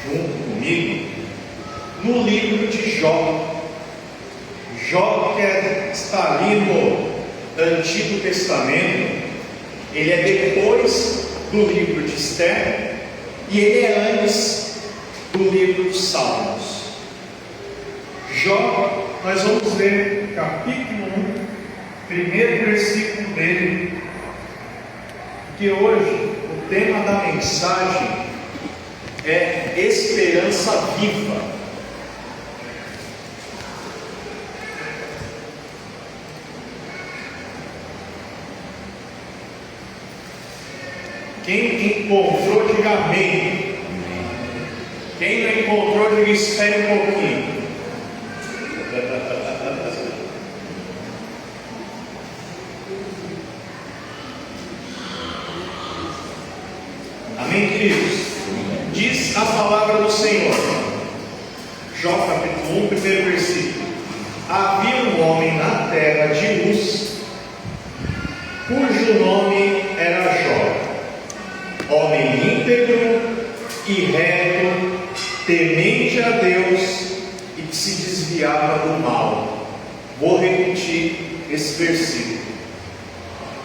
junto comigo no livro de Jó. Jó, que está ali no Antigo Testamento, ele é depois do livro de Esther e ele é antes do livro dos Salmos. Jó, nós vamos ler capítulo 1, primeiro versículo dele, que hoje o tema da mensagem é esperança viva. Quem encontrou, diga amém. Quem não encontrou, diga espere um pouquinho. Amém, queridos? Diz a palavra do Senhor. Jó capítulo 1, primeiro versículo. Havia um homem na terra de Uz, cujo nome era Jó, homem íntegro e reto, temente a Deus e que se desviava do mal. Vou repetir esse versículo.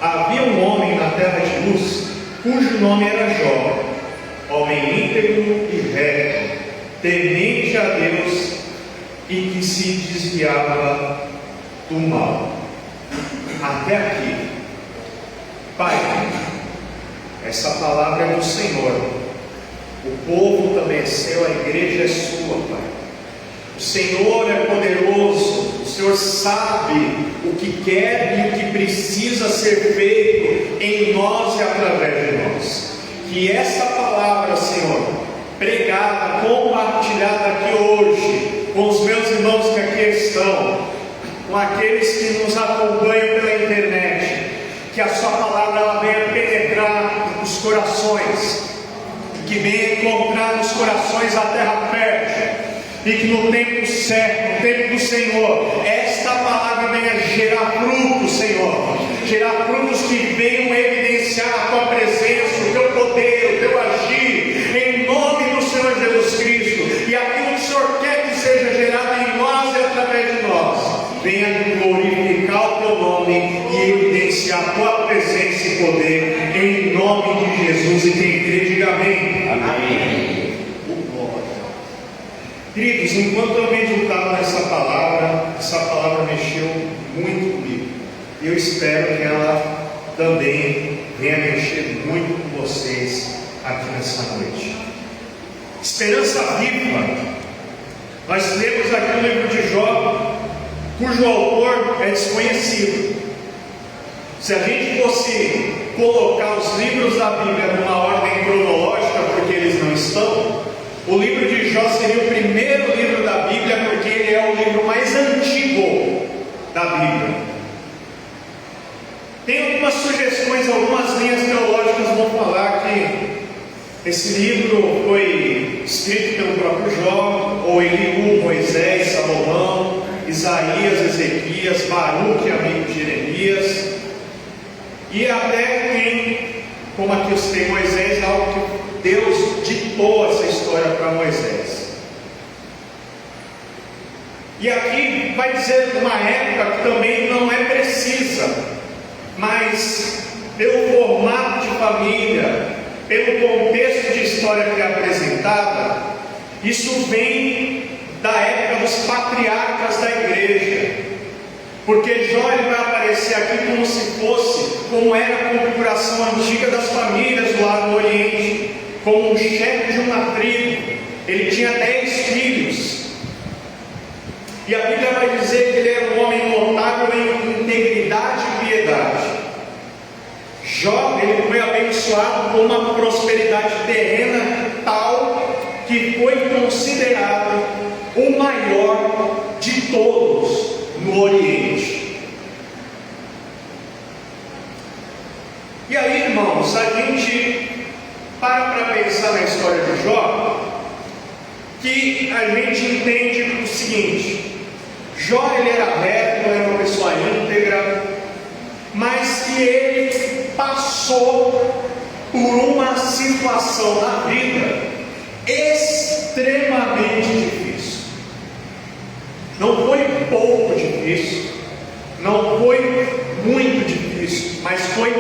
Havia um homem na terra de Uz, cujo nome era Jó, homem íntegro e reto, temente a Deus e que se desviava do mal. Até aqui. Pai, essa palavra é do Senhor. O povo também é seu, a igreja é sua, Pai. O Senhor é poderoso, o Senhor sabe o que quer e o que precisa ser feito em nós e através de nós. Que esta palavra, Senhor, pregada, compartilhada aqui hoje, com os meus irmãos que aqui estão, com aqueles que nos acompanham pela internet, que a sua palavra ela venha penetrar nos corações, que venha encontrar nos corações a terra fértil, e que no tempo certo, no tempo do Senhor, esta palavra venha gerar frutos, Senhor, gerar frutos que venham evidenciar a tua presença, o teu poder, o teu agir, em nome do Senhor Jesus Cristo, e aquilo que o Senhor quer que seja gerado em nós e através de nós, venha glorificar o teu nome e evidenciar a tua presença e poder, em nome de Jesus. E quem crê, diga amém. Amém. Queridos, enquanto eu meditava nessa palavra, essa palavra mexeu muito comigo. E eu espero que ela também venha mexer muito com vocês aqui nessa noite. Esperança viva. Nós lemos aqui o livro de Jó, cujo autor é desconhecido. Se a gente fosse colocar os livros da Bíblia numa ordem cronológica, porque eles não estão, o livro de Jó seria o primeiro livro da Bíblia, porque ele é o livro mais antigo da Bíblia. Tem algumas sugestões, algumas linhas teológicas vão falar que esse livro foi escrito pelo próprio Jó, ou Eliú, Moisés, Salomão, Isaías, Ezequias, Baruque, amigo de Jeremias, e até tem, como aqui eu citei Moisés, algo que Deus ditou essa história para Moisés. E aqui vai dizer de uma época que também não é precisa, mas pelo formato de família, pelo contexto de história que é apresentada, isso vem da época dos patriarcas da igreja, porque Jó ele vai aparecer aqui como se fosse, como era a configuração antiga das famílias do lado do Oriente, como um chefe de uma tribo. Ele tinha 10 filhos, e a Bíblia vai dizer que ele era um homem notável em integridade e piedade. Jó ele foi abençoado com uma prosperidade terrena tal que foi considerado o maior de todos no Oriente. E aí, irmãos, a gente para pensar na história de Jó, que a gente entende o seguinte: Jó ele era reto, era uma pessoa íntegra, mas que ele passou por uma situação na vida extremamente difícil. Não foi pouco difícil, não foi muito difícil, mas foi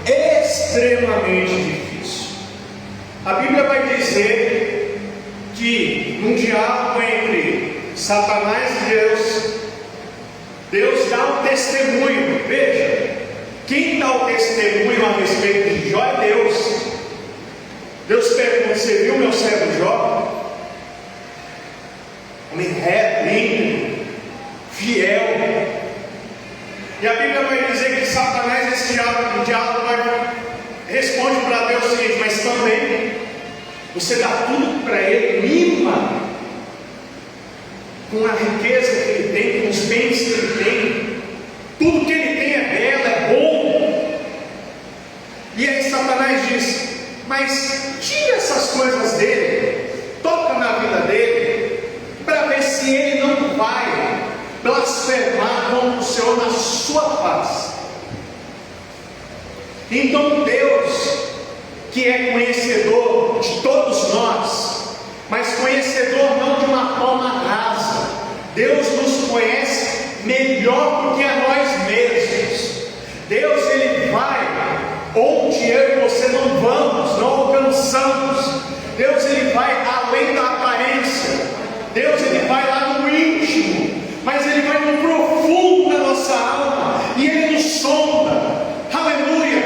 extremamente difícil. A Bíblia vai dizer que num diálogo entre Satanás e Deus, Deus dá um testemunho. Veja, quem dá o testemunho a respeito de Jó é Deus. Deus pergunta: você viu meu servo Jó? Homem reto, íntegro, fiel. E a Bíblia vai dizer que Satanás, nesse diálogo, responde para Deus o seguinte: mas também você dá tudo para ele, mima, com a riqueza que ele tem, com os bens que ele tem, tudo que ele tem é belo, é bom. E aí Satanás diz: mas tira essas coisas dele, toca na vida dele, para ver se ele não vai blasfemar contra o Senhor na sua paz. Então Deus, que é conhecedor de todos nós, mas conhecedor não de uma forma rasa, Deus nos conhece melhor do que a nós mesmos. Deus, Ele vai onde eu e você não vamos, não alcançamos. Deus, Ele vai além da aparência. Deus, Ele vai lá no íntimo, mas Ele vai no profundo da nossa alma, e Ele nos sonda. Aleluia!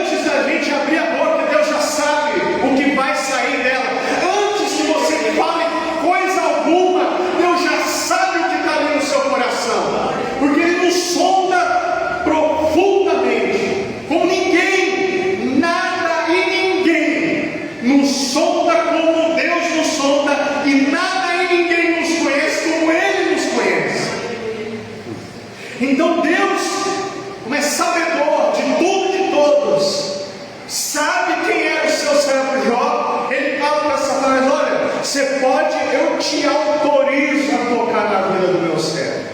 Antes da gente abrir a boca, Deus já sabe o que vai sair dela. Antes que você fale coisa alguma, Deus já sabe o que está ali no seu coração, porque Ele nos sonda profundamente, como ninguém, nada e ninguém nos sonda como Deus nos sonda, e nada e ninguém nos conhece como Ele nos conhece. Então Deus, como é sabedor de tudo e de todos, sabe quem é o seu servo Jó. Ele fala para Satanás: olha, você pode, eu te autorizo a tocar na vida do meu servo,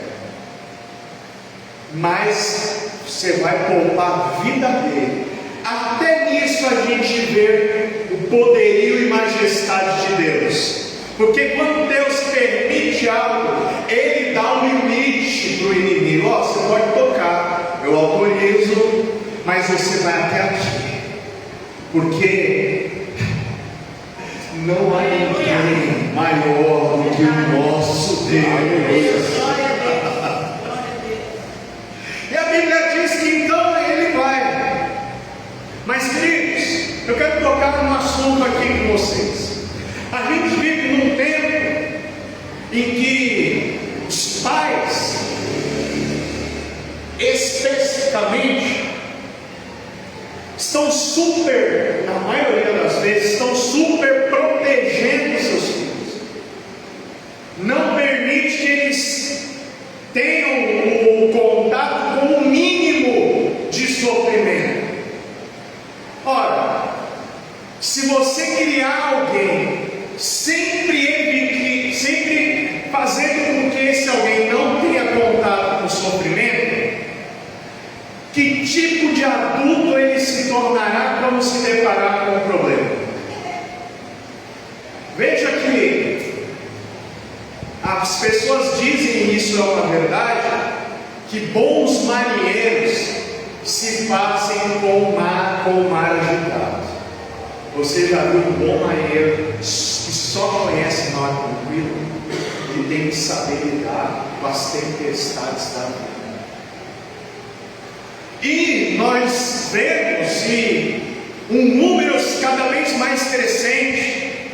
mas você vai poupar a vida dele. Até nisso a gente vê o poderio e majestade de Deus, porque quando Deus permite algo, Ele dá um limite para o inimigo. Ó, você pode tocar, eu autorizo, mas você vai até aqui, porque não há ninguém maior do que o nosso Deus. E a Bíblia diz que então Ele vai. Mas queridos, eu quero tocar num assunto aqui com vocês. A gente vive num tempo em que os pais, especificamente, estão super, na maioria das vezes, estão super protegendo seus filhos. Não permite que eles tenham o contato com o mínimo de sofrimento. Ora, se você criar alguém sempre fazendo com que esse alguém não tenha contato com o sofrimento, que tipo de adulto ele se tornará quando se deparar com o problema? Veja que as pessoas dizem, e isso é uma verdade, que bons marinheiros se fazem com o mar agitado. Você já viu um bom marinheiro que só conhece mar tranquilo? Ele tem que saber lidar com as tempestades da vida. E nós vemos um número cada vez mais crescente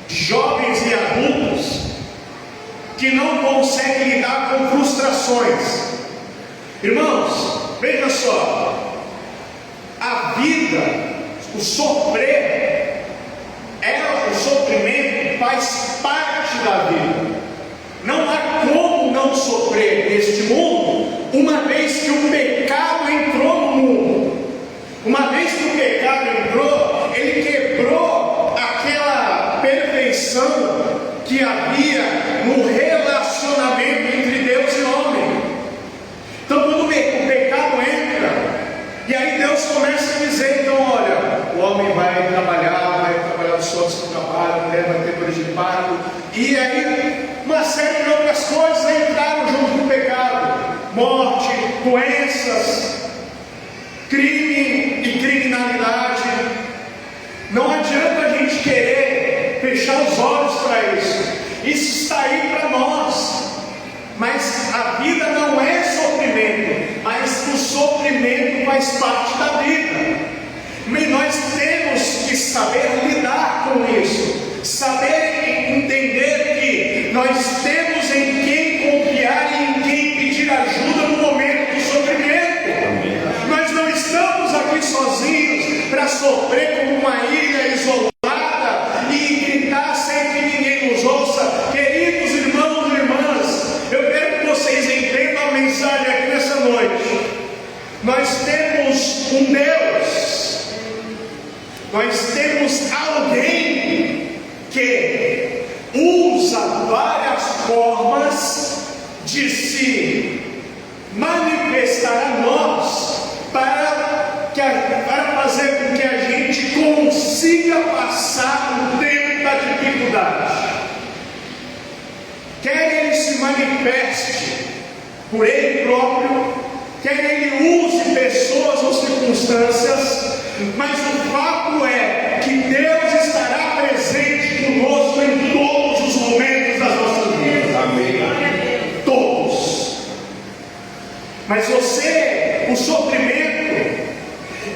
de jovens e adultos que não conseguem lidar com frustrações. Irmãos, veja só, a vida, o sofrer, o sofrimento faz parte da vida. Não há como não sofrer neste mundo, uma vez que o pecado entrou no mundo. Uma vez que o pecado entrou, ele quebrou aquela perfeição que havia no relacionamento entre Deus e homem. Então quando o pecado entra, e aí Deus começa a dizer, então olha, o homem vai trabalhar no seu trabalho, a mulher vai ter dores de pecado. E aí, uma série de outras coisas entraram junto com o pecado: morte, doenças, crime e criminalidade. Não adianta a gente querer fechar os olhos para isso. Isso está aí para nós. Mas a vida não é sofrimento, mas o sofrimento faz parte da vida. E nós temos que saber lidar com isso, saber entender que nós temos em quem confiar e em quem pedir ajuda no momento do sofrimento. Nós não estamos aqui sozinhos para sofrer como uma ilha isolada e gritar sem que ninguém nos ouça. Queridos irmãos e irmãs, eu quero que vocês entendam a mensagem aqui nessa noite. Nós temos um Deus. Nós temos alguém que usa várias formas de se manifestar a nós para fazer com que a gente consiga passar o tempo da dificuldade. Quer ele se manifeste por ele próprio, quer ele use pessoas ou circunstâncias, mas o fato é que Deus estará presente conosco em todos os momentos das nossas vidas. Amém. Todos. Mas o sofrimento,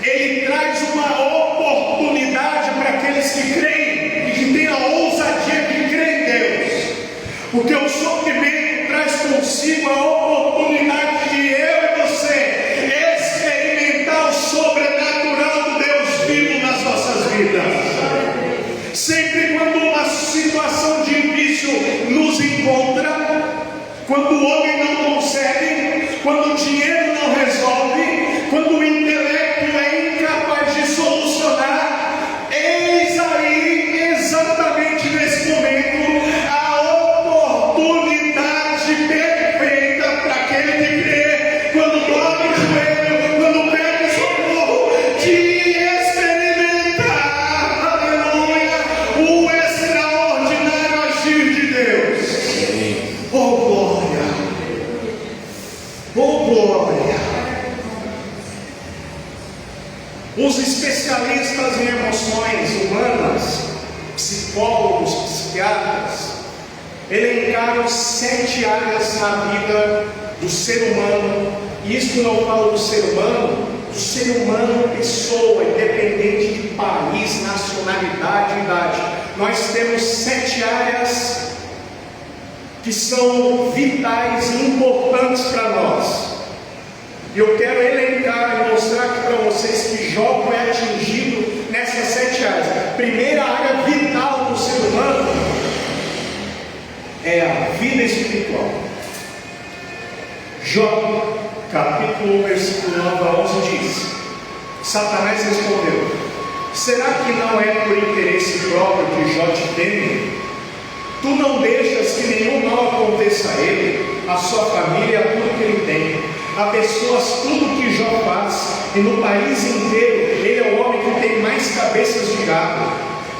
ele traz uma oportunidade para aqueles que creem e que têm a ousadia de crer em Deus. Porque o sofrimento traz consigo a oportunidade de eu e você experimentar o sobrenatural do Deus vivo nas nossas vidas. Sempre quando uma situação difícil nos encontra, quando o homem não consegue, quando o dinheiro não resolve, quando o intelecto é incapaz de solucionar, eis aí, exatamente nesse momento, a oportunidade perfeita para aquele que crê, quando dobra o joelho, quando pede socorro, de experimentar, aleluia, o extraordinário agir de Deus. Oh glória! Oh glória! Os especialistas em emoções humanas, psicólogos, psiquiatras, elencaram 7 áreas na vida do ser humano. E isso não falo do ser humano, pessoa, independente de país, nacionalidade, idade. Nós temos 7 áreas que são vitais e importantes para nós. E eu quero elencar e mostrar aqui para vocês que Jó foi atingido nessas 7 áreas. A primeira área vital do ser humano é a vida espiritual. Jó, capítulo 1, versículo 9 a 11 diz: Satanás respondeu: será que não é por interesse próprio que Jó te teme? Tu não deixas que nenhum mal aconteça a ele, a sua família, a tudo que ele tem. A pessoas tudo que Jó faz, e no país inteiro ele é o homem que tem mais cabeças de gado.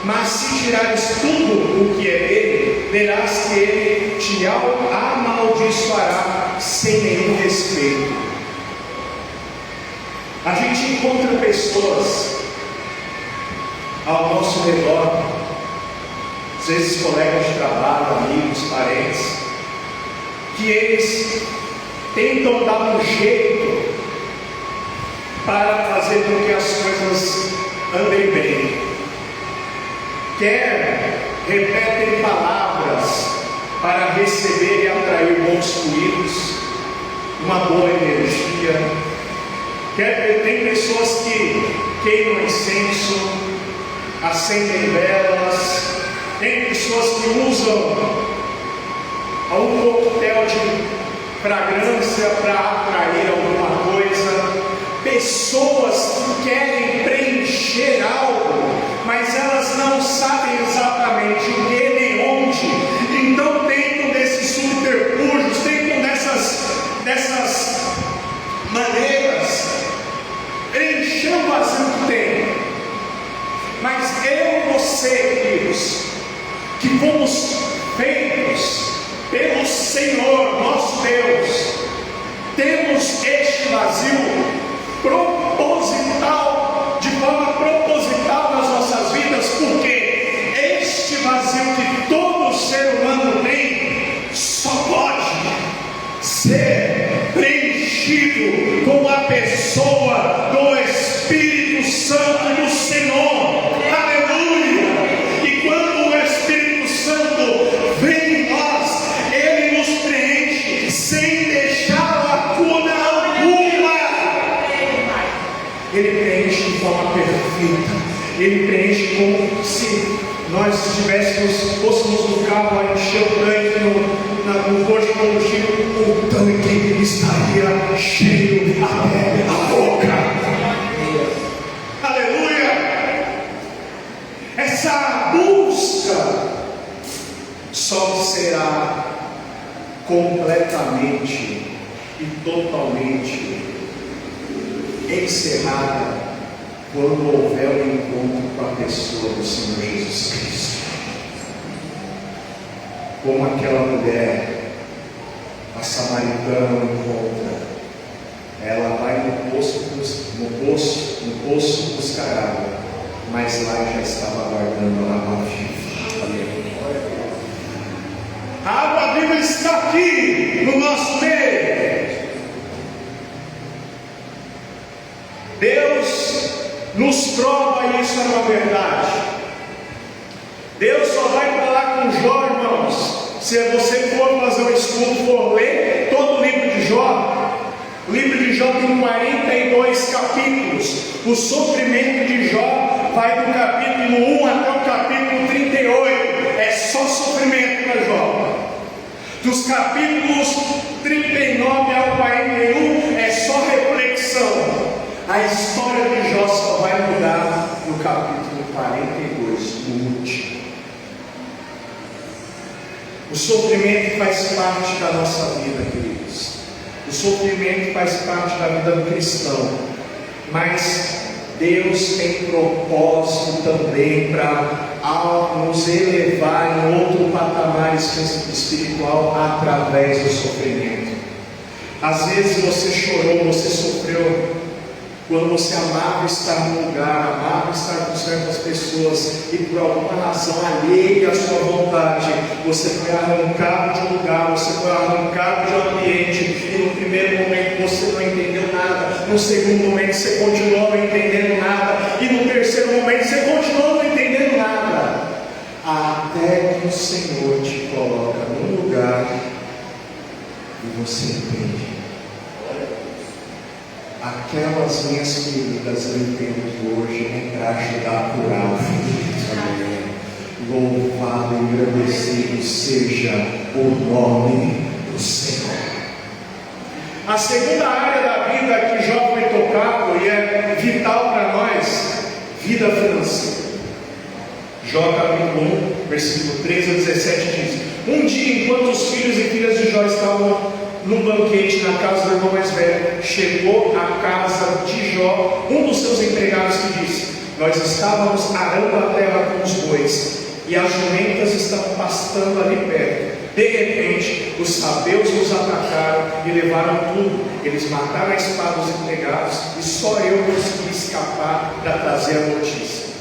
Mas se tirares tudo o que é dele, verás que ele te amaldiçoará sem nenhum respeito. A gente encontra pessoas ao nosso redor, às vezes colegas de trabalho, amigos, parentes, que eles tentam dar um jeito para fazer com que as coisas andem bem. Repetem palavras para receber e atrair bons fluidos, uma boa energia. Tem pessoas que queimam incenso, acendem velas. Tem pessoas que usam um coquetel de fragrância para atrair alguma coisa. Pessoas que querem preencher algo, mas elas não sabem exatamente o que nem onde. Então tentam desses subterfúgios, tentam dessas maneiras encher o vazio que tem. Mas eu e você, queridos, que fomos fomos feitos pelo Senhor, nosso Deus. Temos este vazio proposital, de forma proposital nas nossas vidas, porque este vazio que todo ser humano tem só pode ser preenchido com a pessoa do Espírito Santo do Senhor. Aleluia! E quando o Espírito Santo vem em nós, ele nos preenche sem deixar lacuna alguma. Ele preenche de forma perfeita. Ele preenche como se nós fôssemos no carro a encher o tanque no posto de combustível, o tanque estaria cheio até a boca. Aleluia! Essa busca só será completamente e totalmente encerrada quando houver um encontro com a pessoa do Senhor Jesus Cristo. Como aquela mulher, a samaritana, encontra, ela vai no poço buscar água, mas lá já estava aguardando a água viva. A água viva está aqui no nosso meio. Deus nos prova, e isso é uma verdade. Deus só vai falar com Jó, irmãos, se você for fazer um estudo, for ler todo o livro de Jó. O livro de Jó tem 42 capítulos. O sofrimento de Jó vai do capítulo 1 até o capítulo 38. É só sofrimento para Jó. Dos capítulos 39 ao 41 é só reflexão. A história de Jó só vai mudar no capítulo 42, no último. O sofrimento faz parte da nossa vida, queridos. O sofrimento faz parte da vida do cristão. Mas Deus tem propósito também para nos elevar em outro patamar espiritual através do sofrimento. Às vezes você chorou, você sofreu quando você amava estar no lugar, amava estar com certas pessoas, e por alguma razão alheia à sua vontade, você foi arrancado de um lugar, você foi arrancado de um ambiente, e no primeiro momento você não entendeu nada, no segundo momento você continuou não entendendo nada, e no terceiro momento você continuou não entendendo nada, até que o Senhor te coloca num lugar e você entende. Aquelas minhas feridas eu entendo que hoje vem para ajudar a curar o ferido. Louvado e agradecido seja o nome do Senhor. A segunda área da vida que Jó foi tocado e é vital para nós, vida financeira. Jó capítulo 1, versículo 13 a 17 diz: Um dia, enquanto os filhos e filhas de Jó estavam num banquete na casa do irmão mais velho, chegou à casa de Jó um dos seus empregados que disse: Nós estávamos arando a terra com os bois, e as jumentas estavam pastando ali perto. De repente, os sabeus nos atacaram e levaram tudo. Eles mataram a espada dos empregados, e só eu consegui escapar para trazer a notícia.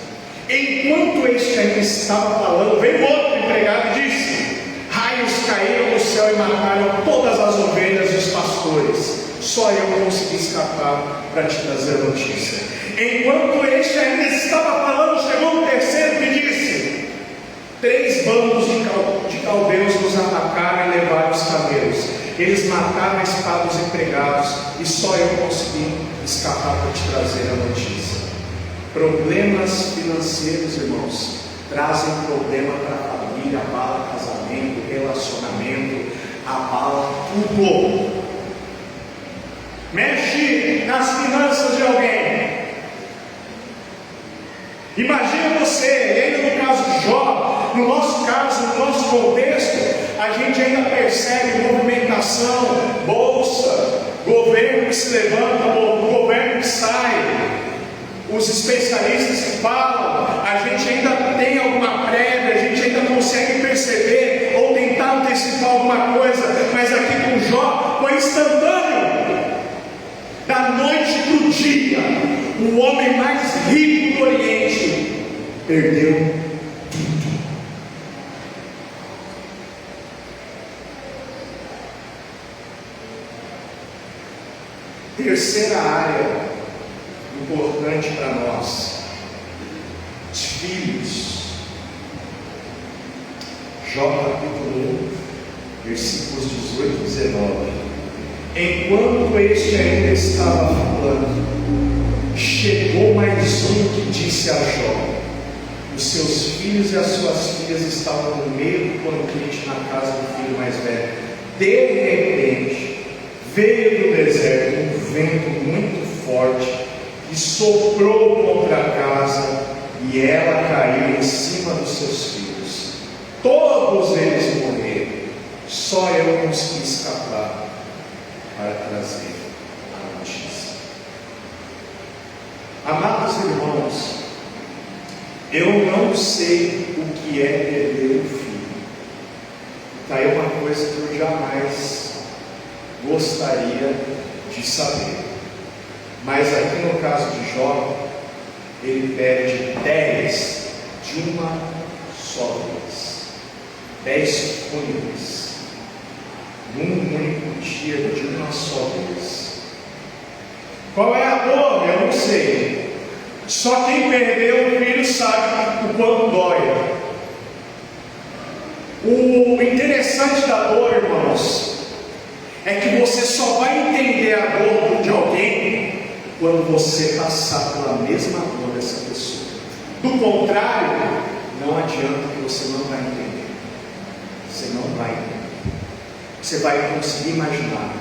Enquanto este ainda estava falando, veio outro empregado e disse: Raios caíram do céu e mataram todas as ovelhas e os pastores. Só eu consegui escapar para te trazer a notícia. Enquanto este ainda estava falando, chegou o terceiro que disse: 3 bandos de caldeus nos atacaram e levaram os camelos. Eles mataram a espada dos empregados, e só eu consegui escapar para te trazer a notícia. Problemas financeiros, irmãos, trazem problema para a família, abala casamento, relacionamento, abala tudo. Mexe nas finanças de alguém. Imagina você, e ainda no caso de Jó, no nosso caso, no nosso contexto, a gente ainda percebe movimentação, bolsa, governo que se levanta, governo que sai, os especialistas que falam, a gente ainda tem alguma prévia, a gente ainda consegue perceber ou tentar antecipar alguma coisa, mas aqui com Jó foi instantâneo. Da noite para o dia, o homem mais rico do Oriente perdeu tudo. Terceira área importante para nós: os filhos. Jó capítulo 1, versículos 18 e 19. Enquanto este ainda estava falando, chegou mais um que disse a Jó: os seus filhos e as suas filhas estavam no meio do banquete na casa do filho mais velho. De repente, veio do deserto um vento muito forte e soprou contra a casa, e ela caiu em cima dos seus filhos. Todos eles morreram, só eu consegui escapar para trazer a notícia. Amados irmãos, eu não sei o que é perder um filho. Está aí uma coisa que eu jamais gostaria de saber. Mas aqui no caso de Jó, ele perde 10 de uma só vez. 10 funes num único dia, de uma só vez. Qual é a dor? Eu não sei. Só quem perdeu o filho sabe o quanto dói. O interessante da dor, irmãos, é que você só vai entender a dor de alguém quando você passar pela mesma dor dessa pessoa. Do contrário, não adianta, que você não vai entender. Você não vai entender. Você vai conseguir imaginar,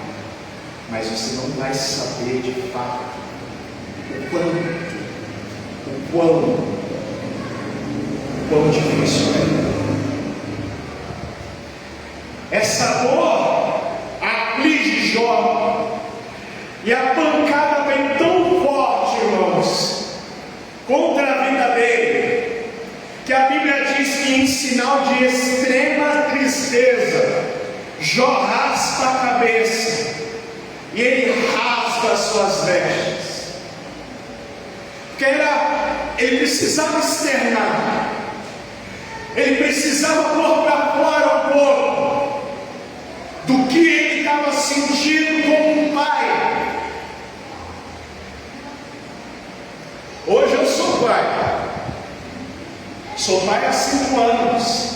mas você não vai saber de fato o quão difícil é. Essa dor aflige Jó, e a pancada vem tão forte, irmãos, contra a vida dele, que a Bíblia diz que em sinal de extrema tristeza, Jó raspa a cabeça e ele rasga as suas vestes, porque ele precisava externar, ele precisava pôr para fora um pouco do que ele estava sentindo como um pai. Hoje eu sou pai há 5 anos.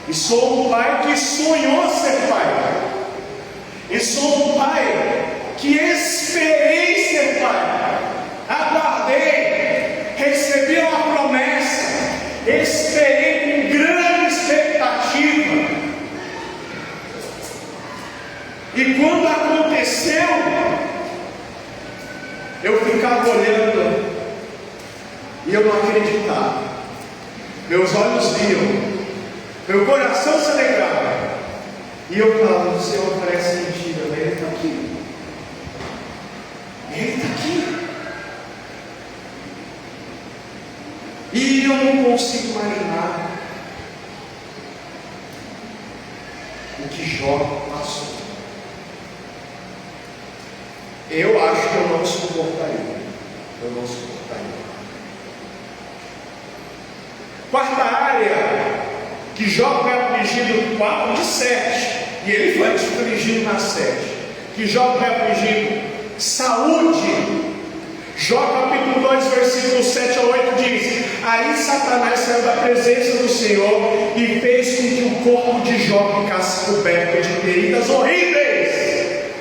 E sou um pai que sonhou ser pai. E sou um pai que esperei ser pai. Aguardei, recebi uma promessa, esperei com grande expectativa. E quando aconteceu, eu ficava olhando e eu não acreditava. Meus olhos viam, meu coração se alegrava, e eu falava: o Senhor parece mentira, mas Ele está aqui. Ele está aqui. E eu não consigo imaginar o que Jó passou. Eu acho que eu não suportaria. Quarta área que Jó foi afligido, 4 de 7, e ele foi afligido na 7, que Jó foi afligido: saúde. Jó capítulo 2, versículos 7 a 8 diz: aí Satanás saiu da presença do Senhor e fez com que o corpo de Jó ficasse coberto de feridas horríveis,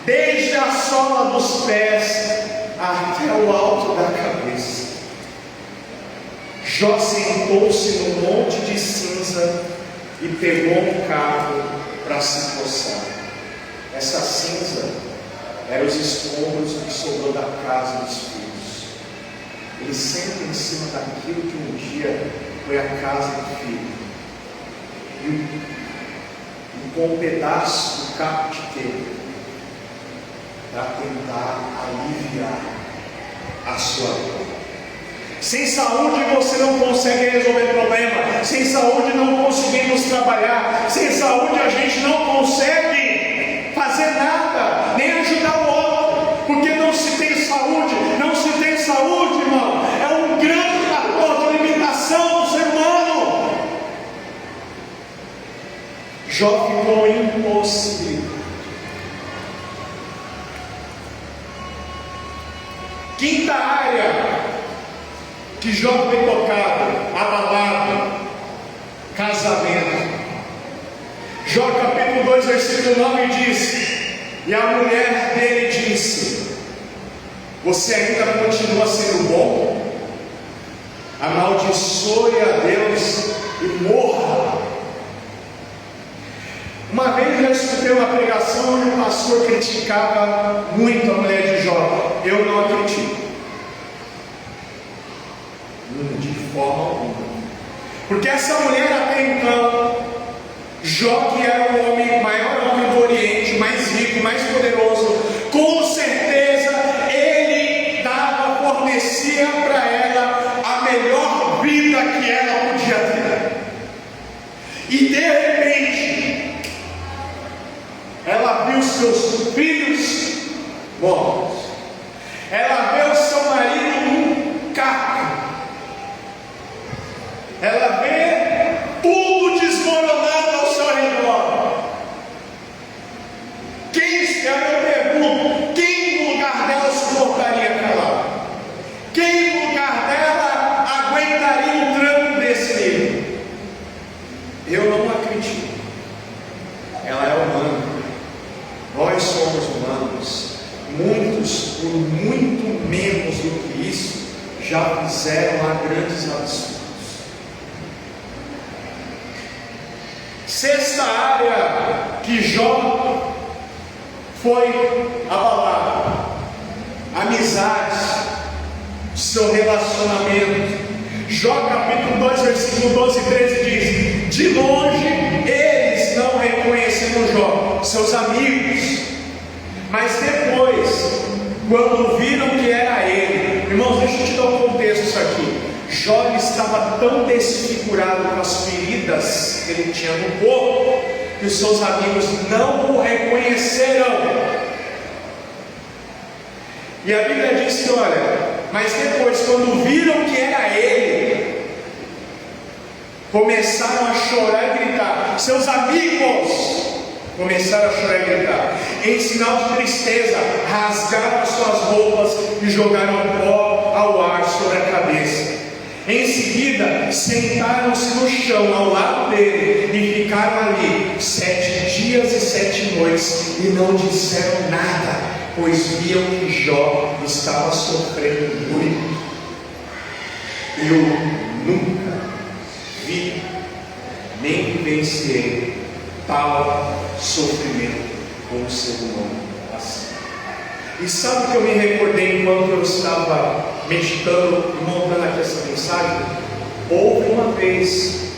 desde a sola dos pés até o alto da cabeça. Jó sentou-se no monte de cinza e pegou um carro para se coçar. Essa cinza eram os escombros que sobrou da casa dos filhos. Ele senta em cima daquilo que um dia foi a casa do filho, e com um pedaço do capo de telha, para tentar aliviar a sua vida. Sem saúde você não consegue resolver problema. Sem saúde não conseguimos trabalhar. Sem saúde a gente não consegue fazer nada, nem ajudar o outro, porque não se tem saúde. Não se tem saúde, irmão, é um grande fator de limitação do ser humano. Jó ficou impossibilitado. Quinta área que Jó foi tocado, abalado: casamento. Jó capítulo 2, versículo 9 diz: e a mulher dele disse: você ainda continua sendo bom? Amaldiçoe a Deus e morra. Uma vez eu escutei uma pregação onde o pastor criticava muito a mulher de Jó. Eu não acredito, de forma alguma, porque essa mulher até então, Jó, que era o homem, maior homem do Oriente, mais rico, mais poderoso, com certeza ele fornecia para ela a melhor vida que ela podia ter. E de repente ela viu seus filhos mortos, ela vê o seu marido num caco, ela vê tudo desmoronando ao seu redor. Eu pergunto, quem no lugar dela suportaria calar? Quem no lugar dela aguentaria um tranco desse nível? Eu não acredito. Ela é humana, nós somos humanos. Muitos, por muito menos do que isso, já fizeram lá grandes absurdos. Sexta área que Jó foi abalado: amizades, seu relacionamento. Jó capítulo 2, versículo 12 e 13 diz: de longe eles não reconheceram Jó, seus amigos, mas depois, quando viram que era ele. Irmãos, deixa eu te dar um contexto disso aqui. Jó estava tão desfigurado com as feridas que ele tinha no corpo, que os seus amigos não o reconheceram. E a Bíblia diz que, olha, mas depois, quando viram que era ele, começaram a chorar e gritar. Seus amigos começaram a chorar e gritar. Em sinal de tristeza, rasgaram as suas roupas e jogaram pó ao ar sobre a cabeça. Em seguida, sentaram-se no chão ao lado dele e ficaram ali 7 dias e 7 noites e não disseram nada, pois viam que Jó estava sofrendo muito. Eu nunca vi nem vivenciei tal sofrimento como ser humano assim. E sabe o que eu me recordei enquanto eu estava meditando e montando aqui essa mensagem? Houve uma vez,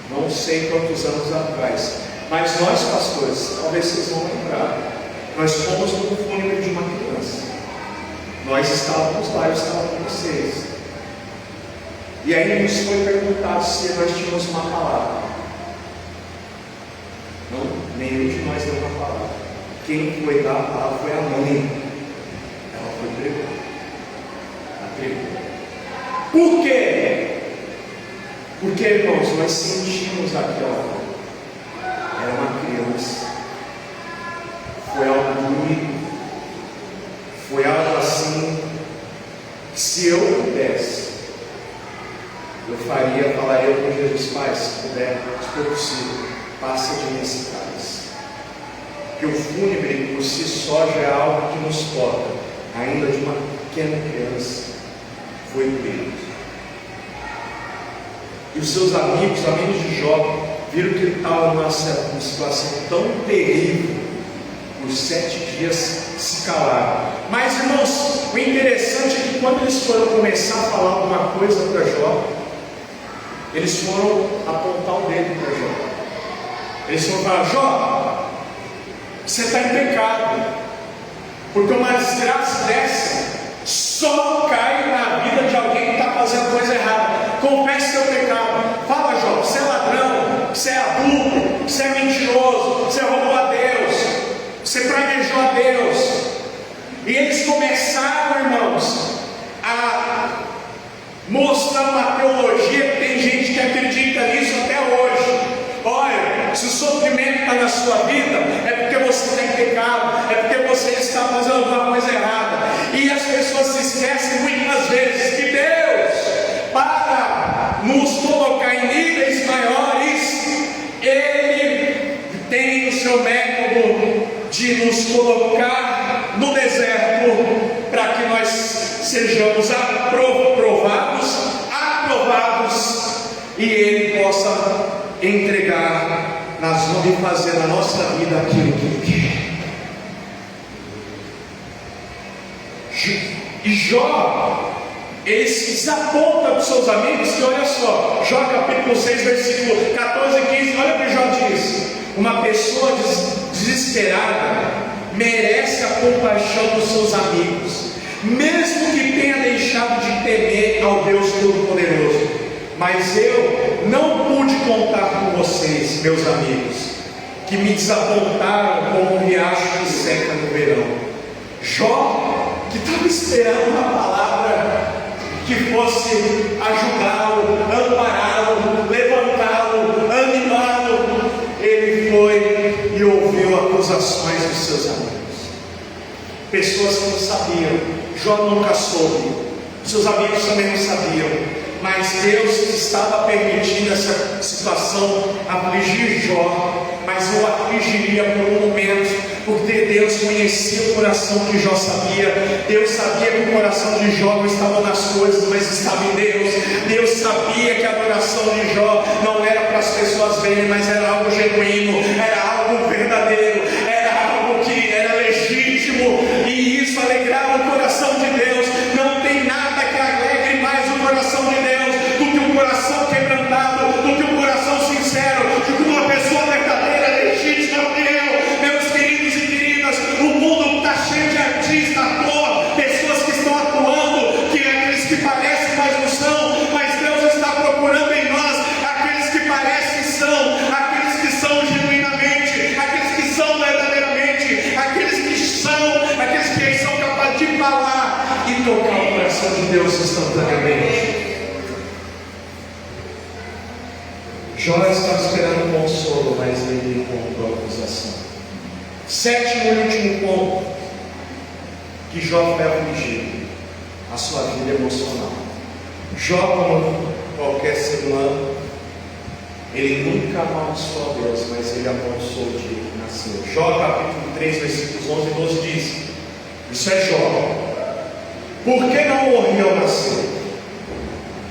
não sei quantos anos atrás, mas nós pastores, talvez vocês vão lembrar, nós fomos no fúnebre de uma criança. Nós estávamos lá, eu estava com vocês. E aí nos foi perguntado se nós tínhamos uma palavra. Não, nenhum de nós deu uma palavra. Quem foi dar a palavra foi a mãe. Ela foi pregou. Ela pregou. Por quê? Porque, irmãos, nós sentimos aquela dor. Era uma criança. Foi algo único. Foi algo assim. Se eu pudesse, eu falaria com Jesus: Pai, se puder, se for possível, passa de mim esse cálice. Que o fúnebre por si só já é algo que nos toca, ainda de uma pequena criança foi doído. E os seus amigos de Jó, viram que ele estava numa situação tão terrível, por 7 dias se calaram. Mas, irmãos, o interessante é que quando eles foram começar a falar alguma coisa para Jó, eles foram apontar o dedo para Jó. Eles foram falar: Jó, você está em pecado, porque uma desgraça dessa só cai na vida de alguém que está fazendo coisa errada. Confesse seu pecado. Fala, Jó, você é ladrão, você é adulto, você é mentiroso, você roubou a Deus, você praguejou a Deus. E eles começaram, irmãos, a mostrar uma teologia, que tem gente que acredita nisso até hoje. Olha, se o sofrimento está na sua vida, é porque você tem pecado, é porque você está fazendo alguma coisa errada. E as pessoas se esquecem muitas vezes que Deus, para nos colocar em níveis maiores, Ele tem o seu método de nos colocar no deserto, para que nós sejamos aprovados, e Ele possa entregar e fazer na nossa vida aquilo que Ele quer. E Jó, ele se aponta para os seus amigos que, olha só, Jó capítulo 6, versículo 14 e 15, olha o que Jó diz: uma pessoa desesperada merece a compaixão dos seus amigos, mesmo que tenha deixado de temer ao Deus Todo-Poderoso. Mas eu não pude contar com vocês, meus amigos, que me desapontaram como um riacho que seca no verão. Jó, que estava esperando uma palavra que fosse ajudá-lo, ampará-lo, levantá-lo, animá-lo, ele foi e ouviu acusações dos seus amigos. Pessoas que não sabiam. Jó nunca soube, seus amigos também não sabiam. Mas Deus estava permitindo essa situação afligir Jó, mas o afligiria por um momento, porque Deus conhecia o coração que Jó sabia. Deus sabia que o coração de Jó não estava nas coisas, mas estava em Deus. Deus sabia que a adoração de Jó não era para as pessoas verem, mas era algo genuíno, era algo verdadeiro, era algo que era legítimo, e isso alegrava o coração de Deus. Não tem nada que alegre mais o coração de Deus do que um coração quebrantado, do que um coração sincero, do que uma pessoa verdadeira, legítima, fiel. Meus queridos e queridas, o mundo está cheio de artistas à toa, pessoas que estão atuando, que aqueles que parecem, mas não são. Mas Deus está procurando em nós aqueles que parecem são, aqueles que são genuinamente, aqueles que são verdadeiramente, aqueles que são capazes de falar e tocar o coração de Deus instantaneamente. Jó estava esperando um consolo, mas ele encontrou acusação. Sétimo e último ponto, que Jó foi afligido: a sua vida emocional. Jó, como qualquer ser humano, ele nunca amaldiçoou a Deus, mas ele amaldiçoou o dia que nasceu. Jó capítulo 3, versículos 11 e 12 diz: isso é Jó, por que não morri ao nascer,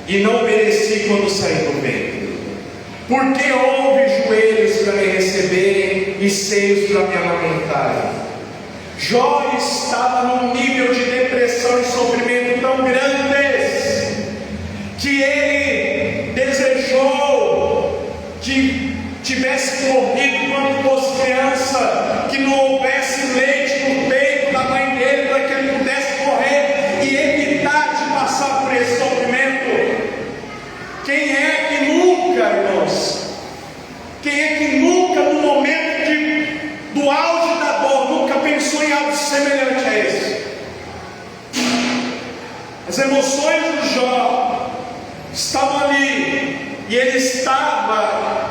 e não mereci quando saí do ventre? Porque houve joelhos para me receberem e seios para me amamentarem. Jó estava num nível de depressão e sofrimento tão grandes, que ele desejou que tivesse morrido quando fosse criança, que não houvesse leite no peito da mãe dele, para que ele pudesse morrer e evitar de passar por esse sofrimento. Quem é que nunca, irmãos, quem é que nunca, no momento do auge da dor, nunca pensou em algo semelhante a esse? As emoções do Jó estavam ali, e ele estava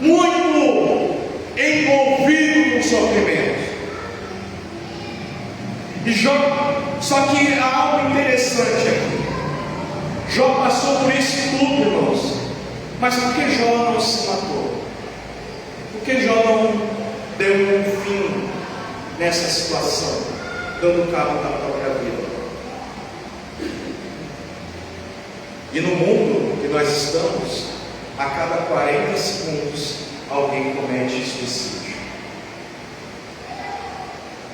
muito envolvido com o sofrimento. E Jó, só que há algo interessante aqui. Jó passou por isso tudo, irmãos. Mas por que Jó não se matou? Por que Jó não deu um fim nessa situação, dando cabo da própria vida? E no mundo que nós estamos, a cada 40 segundos alguém comete suicídio.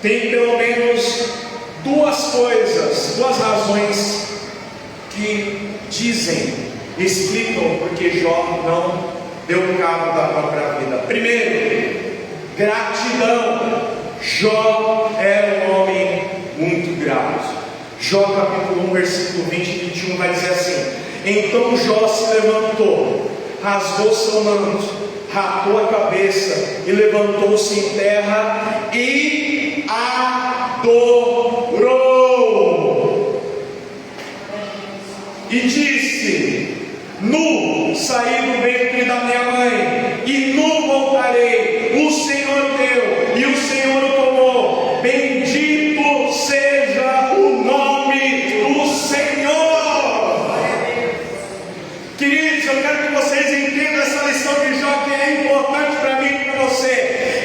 Tem pelo menos duas razões que explicam porque Jó não deu cabo da própria vida. Primeiro, gratidão. Jó era um homem muito grato. Jó capítulo 1, versículo 20 e 21 vai dizer assim: então Jó se levantou, rasgou seu manto, rapou a cabeça e levantou-se em terra e adorou. E disse: nu saí do ventre da minha mãe, e nu voltarei. O Senhor deu, e o Senhor o tomou. Bendito seja o nome do Senhor. Queridos, eu quero que vocês entendam essa lição de Jó, que é importante para mim e para você.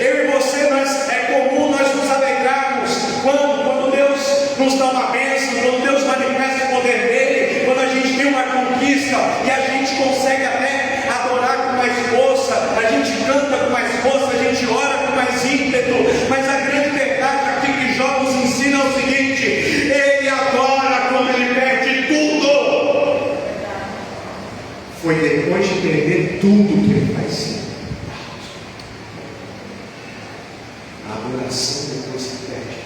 Eu e você, é comum nós nos alegrarmos quando Deus nos dá uma bênção, quando Deus manifesta o poder dele, quando a gente tem uma conquista e a gente consegue até adorar com mais força, a gente canta com mais força, a gente ora com mais ímpeto. Mas a grande verdade aqui que Jó nos ensina é o seguinte: ele adora quando ele perde tudo. Foi depois de perder tudo que ele faz sim. A adoração depois se perde.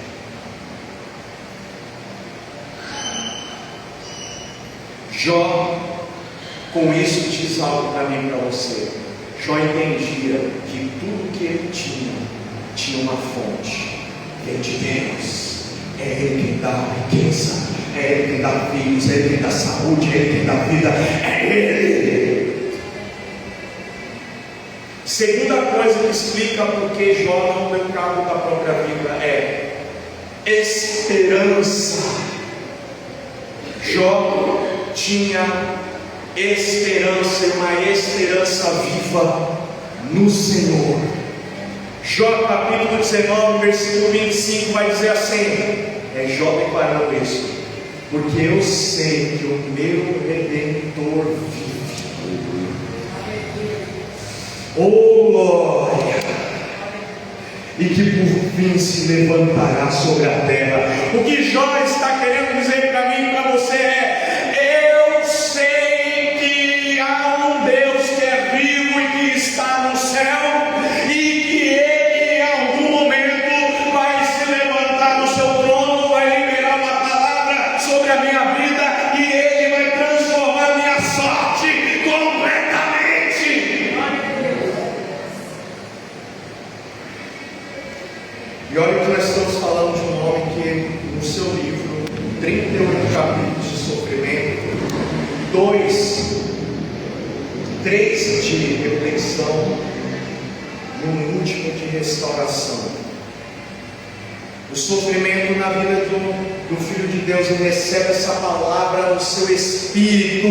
Jó, com isso, diz algo para mim e para você. Jó entendia que tudo que ele tinha uma fonte. É de Deus. É Ele quem dá a riqueza, é Ele quem dá filhos, é Ele quem dá saúde, é Ele quem dá vida, é Ele. Segunda coisa que explica por que Jó não deu cabo da própria vida é esperança. Jó tinha esperança, uma esperança viva no Senhor. Jó capítulo 19, versículo 25 vai dizer assim, é Jó declarando isso: porque eu sei que o meu Redentor vive. Oh glória! E que por fim se levantará sobre a terra. O que Jó está querendo dizer para mim e para você é: eu sei que há um Deus que é vivo e que está no céu, e que Ele em algum momento vai se levantar no seu trono, vai liberar uma palavra sobre a minha vida, e Ele vai transformar a minha sorte completamente. E olha que nós estamos falando de um homem que no seu livro, 38 capítulos de sofrimento, 3 de reflexão e um último de restauração. O sofrimento na vida do Filho de Deus, ele recebe essa palavra no seu espírito.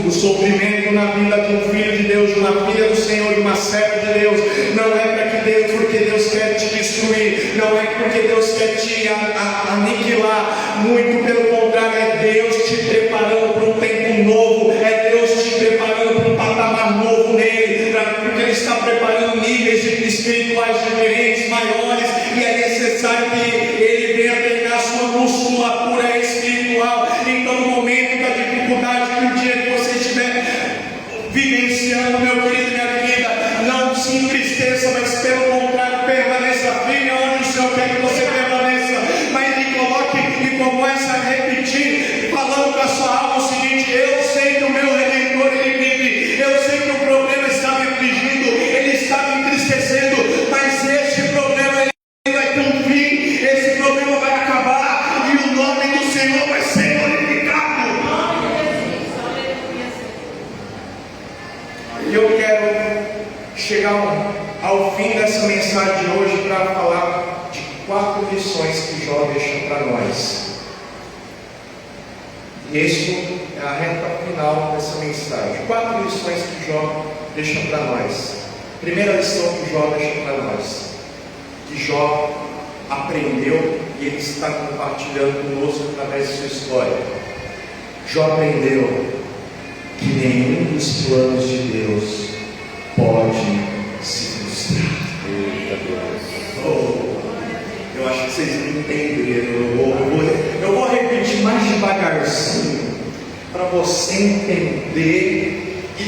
O sofrimento na vida de um Filho de Deus, de uma filha do Senhor, de uma serva de Deus, não é porque Deus quer te destruir, não é porque Deus quer te aniquilar, muito pelo contrário, é Deus te preparando para um tempo novo, é Deus te preparando para um patamar novo nele, porque Ele está preparando níveis espirituais diferentes, maiores, e é necessário que Ele venha treinar sua musculatura espiritual. Então, no momento da dificuldade, que o dia que você estiver vivenciando, meu querido, minha querida, não se entristeça, mas pelo contrário, permaneça firme onde o Senhor quer que você permaneça. Mas me comece a repetir, falando para a sua alma o seguinte: eu sei que o meu Redentor, Ele vive. Eu sei que o problema está me afligindo, ele está me entristecendo, mas este problema ele vai ter um fim, esse problema vai acabar, e o nome do Senhor vai ser glorificado. E eu quero chegar ao fim dessa mensagem de hoje para falar de 4 lições que Jó deixa para nós. E isso é a reta final dessa mensagem. 4 lições que Jó deixa para nós. Primeira lição que Jó deixa para nós, que Jó aprendeu e ele está compartilhando conosco através de sua história. Jó aprendeu que nenhum dos planos de Deus pode se frustrar. Eu acho que vocês não entenderam. Eu vou repetir mais devagarzinho para você entender e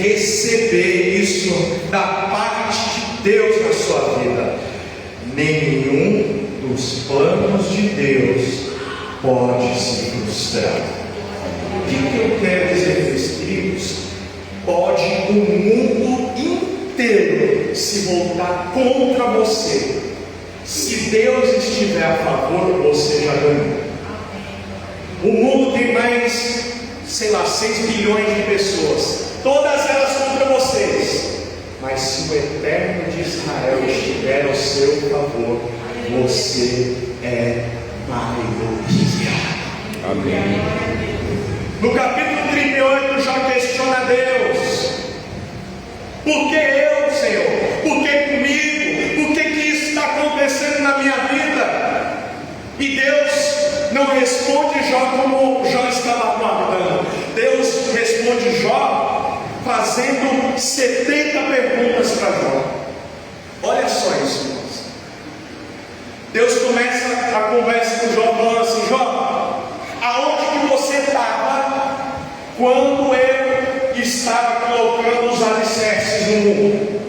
receber isso da parte de Deus na sua vida. Nenhum dos planos de Deus pode se frustrar. O que eu quero dizer, meus queridos? Pode o mundo inteiro se voltar contra você. Se Deus estiver a favor, você já ganhou. O mundo tem mais, 6 bilhões de pessoas, todas elas contra vocês. Mas se o Eterno de Israel estiver ao seu favor, você é maioria. Amém. No capítulo 38, Jó questiona Deus: por que eu, Senhor? Por que comigo? Por que isso está acontecendo na minha vida? E Deus não responde Jó como Jó estava aguardando. Deus responde Jó fazendo 70 perguntas para Jó. Olha só isso, irmãos. Deus começa a conversa com Jó falando assim: Jó, aonde que você estava quando eu estava colocando os alicerces no mundo?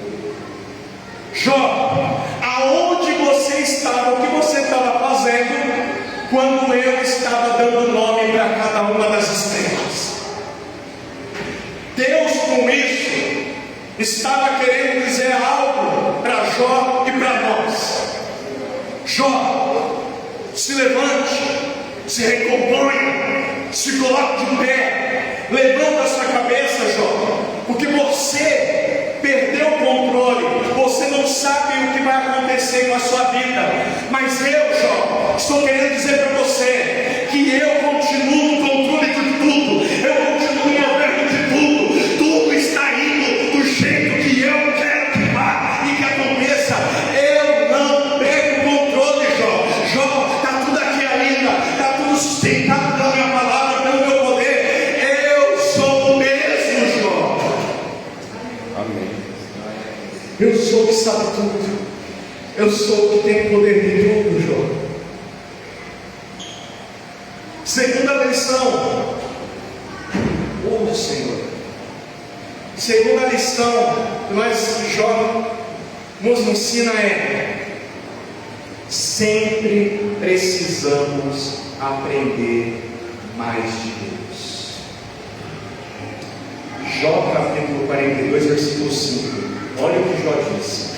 Jó, aonde você estava? O que você estava fazendo quando eu estava dando nome para cada uma das estrelas? Deus, com isso, estava querendo dizer algo para Jó e para nós. Jó, se levante, se recomponha, se coloque de pé, levanta a sua cabeça, Jó, porque você perdeu o controle, você não sabe o que vai acontecer com a sua vida. Mas eu, Jó, estou querendo dizer para você que eu continuo no controle de tudo, eu continuo no governo de tudo, tudo está indo do jeito que eu quero que vá e que aconteça. Eu não perco o controle, Jó. Jó, está tudo aqui ainda, está tudo sustentado pela minha palavra, pelo meu poder. Eu sou o mesmo, Jó. Amém. Eu sou o que sabe tudo, eu sou o que tem poder de tudo, Jó. Segunda lição, oh Senhor, segunda lição que nós Jó nos ensina é: sempre precisamos aprender mais de Deus. Jó capítulo 42, versículo 5, olha o que Jó disse: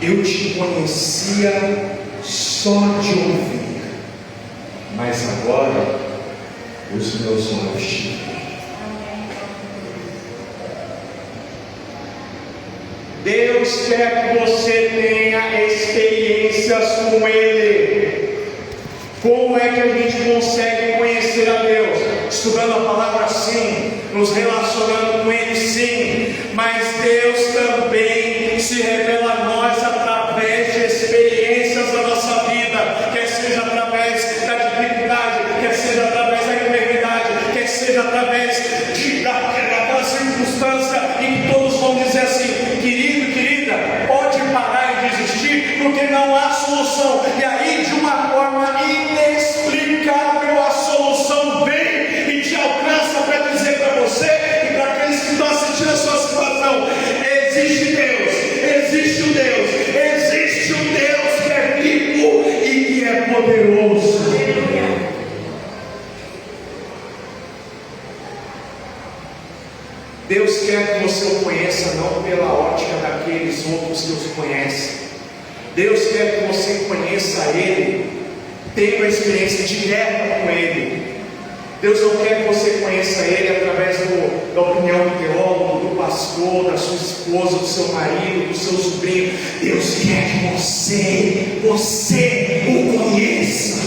eu te conhecia só de ouvir, mas agora os meus olhos te veem. Deus quer que você tenha experiências com Ele. Como é que a gente consegue conhecer a Deus? Estudando a palavra, sim, nos relacionando com Ele, sim, mas Deus também se revela a nós através de experiências da nossa vida, quer seja através da dificuldade, quer seja através da enfermidade, quer seja através daquela circunstância em que todos vão dizer assim: querido, querida, pode parar e desistir, porque não há solução. E aí, de uma forma inexplicável, a solução vem e te alcança para dizer para você e para aqueles que estão assistindo a sua situação: existe Deus, existe um Deus, existe um Deus que é vivo e que é poderoso. Deus quer que você o conheça não pela ótica daqueles outros que os conhecem. Deus quer que você conheça Ele, tenha uma experiência direta com Ele. Deus não quer que você conheça Ele através da opinião do teólogo, do pastor, da sua esposa, do seu marido, do seu sobrinho. Deus quer que você o conheça.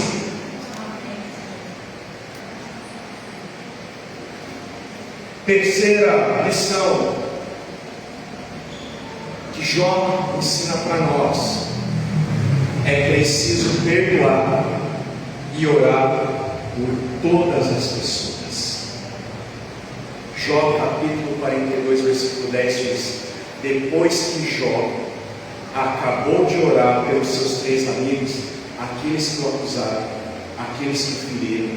Terceira lição que Jó ensina para nós: é preciso perdoar e orar por todas as pessoas. Jó capítulo 42, versículo 10 diz: depois que Jó acabou de orar pelos seus 3 amigos, aqueles que o acusaram, aqueles que o feriram,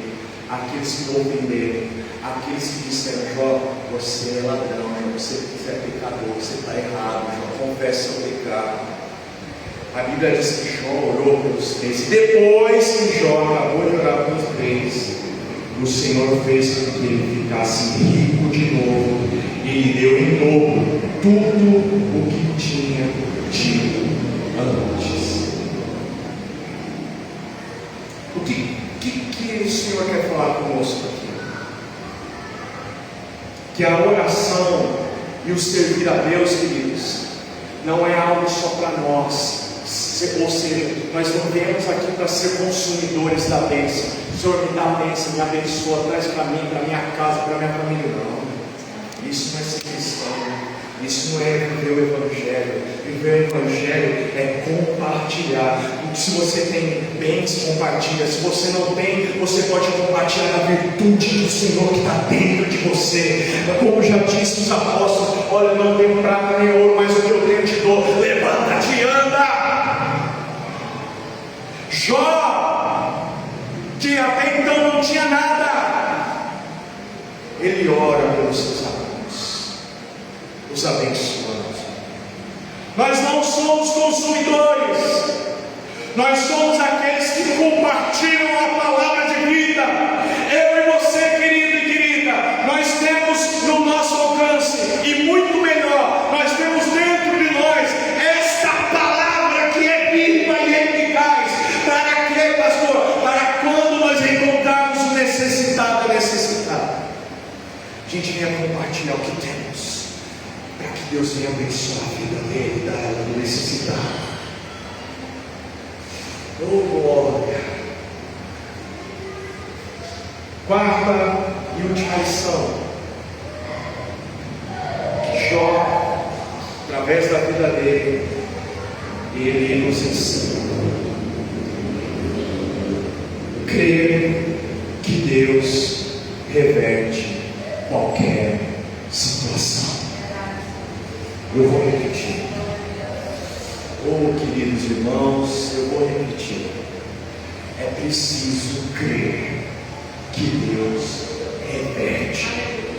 aqueles que o ofenderam, aqueles que disseram: Jó, você é ladrão, Jó, você é pecador, você está errado, Jó, confesse seu pecado. A Bíblia diz que Jó orou pelos 3. E depois que Jó acabou de orar pelos 3, o Senhor fez com que ele ficasse rico de novo e lhe deu em dobro tudo o que tinha tido antes. O que o Senhor quer falar conosco aqui? Que a oração e o servir a Deus, queridos, não é algo só para nós. Ou seja, nós não viemos aqui para ser consumidores da bênção. Senhor, me dá a bênção, me abençoa, traz para mim, para minha casa, para minha família. Não, isso não é ser cristão. Isso não é viver o Evangelho. Viver o Evangelho é compartilhar. Se você tem bens, compartilha. Se você não tem, você pode compartilhar a virtude do Senhor que está dentro de você. Como já disse os apóstolos: olha, não tenho prata nem ouro, mas o que eu tenho te dou. Levanta-te e anda. Jó, que até então não tinha nada, ele ora pelos seus amigos, os abençoando. Nós não somos consumidores, nós somos aqueles que compartilham a palavra de vida. Eu e você, querido e querida, nós temos no nosso alcance, e muito melhor, nós temos dentro de nós esta palavra que é viva e eficaz. Para quê, pastor? Para quando nós encontrarmos o necessitado, a necessitada, a gente venha compartilhar o que temos, para que Deus venha abençoar a vida dele e dar ela do necessitado. Oh glória! Quarta e última lição: Jó, através da vida dele, ele nos ensina crer que Deus reverte qualquer situação. Eu vou repetir. Oh, queridos irmãos, eu vou repetir. É preciso crer que Deus reverte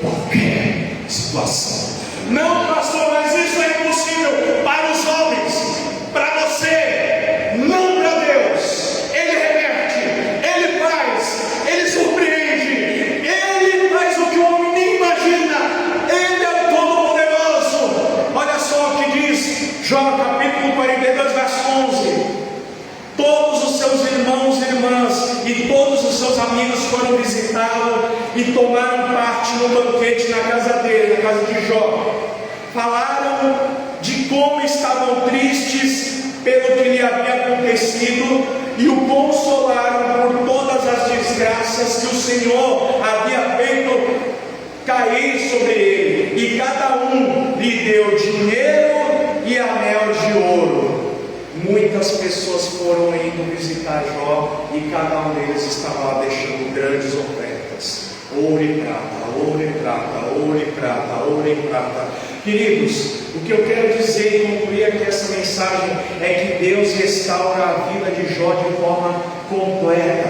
qualquer situação. Não, pastor, mas isso é impossível para os homens, para você, não para Deus. Ele reverte, Ele faz, Ele surpreende, Ele faz o que o homem nem imagina. Ele é o Todo-Poderoso. Olha só o que diz Jó capítulo 42, verso 11: todos os seus irmãos e irmãs e todos os seus amigos foram visitá-lo e tomaram parte no banquete na casa dele, na casa de Jó. Falaram de como estavam tristes pelo que lhe havia acontecido e o consolaram por todas as desgraças que o Senhor havia feito cair sobre ele, e cada um lhe deu dinheiro e anel de ouro. Muitas pessoas foram indo visitar Jó e cada um deles estava lá deixando grandes ofertas: ouro e prata, ouro e prata, ouro e prata, ouro e prata. Queridos, o que eu quero dizer e concluir aqui essa mensagem é que Deus restaura a vida de Jó de forma completa,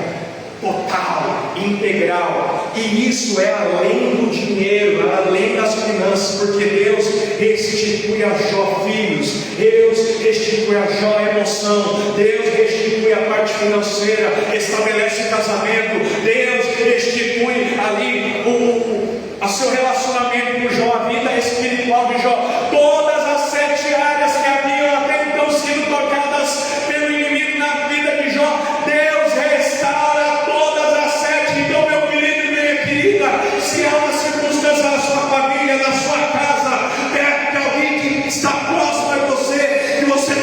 total, integral. E isso é além do dinheiro, além das finanças, porque Deus restitui a Jó filhos, Deus restitui a Jó emoção, Deus restitui a parte financeira, estabelece o casamento, Deus restitui ali o seu relacionamento com Jó, a vida espiritual de Jó. Todas as 7 áreas que haviam até então sido tocadas pelo inimigo na vida de Jó, Deus restaura todas as 7. Então, meu querido e minha querida, se há uma circunstância na sua família, na sua casa, perto de alguém que está próximo a você, que você